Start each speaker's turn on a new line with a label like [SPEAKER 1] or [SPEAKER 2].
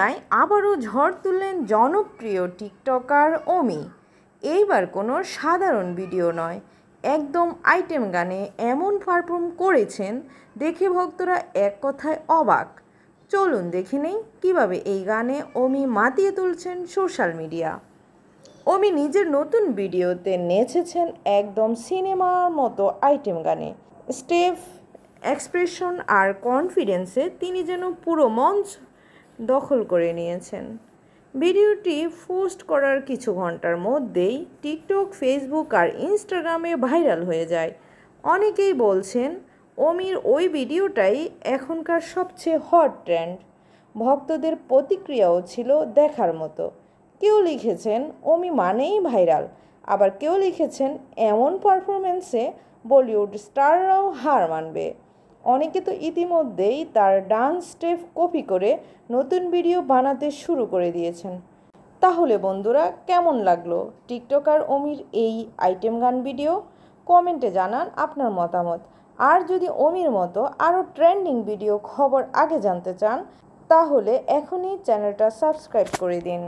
[SPEAKER 1] দুনিয়ায় আবারও ঝড় তুললেন জনপ্রিয় টিকটকার অমি। এইবার কোনো সাধারণ ভিডিও নয়, একদম আইটেম গানে এমন পারফর্ম করেছেন দেখে ভক্তরা এক কথায় অবাক। চলুন দেখে নেই কীভাবে এই গানে অমি মাতিয়ে তুলছেন সোশ্যাল মিডিয়া। অমি নিজের নতুন ভিডিওতে নেচেছেন একদম সিনেমার মতো আইটেম গানে। স্টেপ, এক্সপ্রেশন আর কনফিডেন্সে তিনি যেন পুরো মঞ্চ দখল করে নিয়েছেন। ভিডিওটি পোস্ট করার কিছু ঘন্টার মধ্যেই টিকটক, ফেসবুক আর ইনস্টাগ্রামে ভাইরাল হয়ে যায়। অনেকেই বলছেন অমির ওই ভিডিওটাই এখনকার সবচেয়ে হট ট্রেন্ড। ভক্তদের প্রতিক্রিয়াও ছিল দেখার মতো। কেউ লিখেছেন অমি মানেই ভাইরাল, আবার কেউ লিখেছেন এমন পারফরমেন্সে বলিউড স্টাররাও হার মানবে। অনেকে তো ইতিমধ্যেই তার ডান্স স্টেপ কপি করে নতুন ভিডিও বানাতে শুরু করে দিয়েছেন। তাহলে বন্ধুরা, কেমন লাগলো টিকটকার অমির এই আইটেম গান ভিডিও? কমেন্টে জানান আপনার মতামত। আর যদি অমির মতো আরও ট্রেন্ডিং ভিডিও খবর আগে জানতে চান, তাহলে এখনই চ্যানেলটা সাবস্ক্রাইব করে দিন।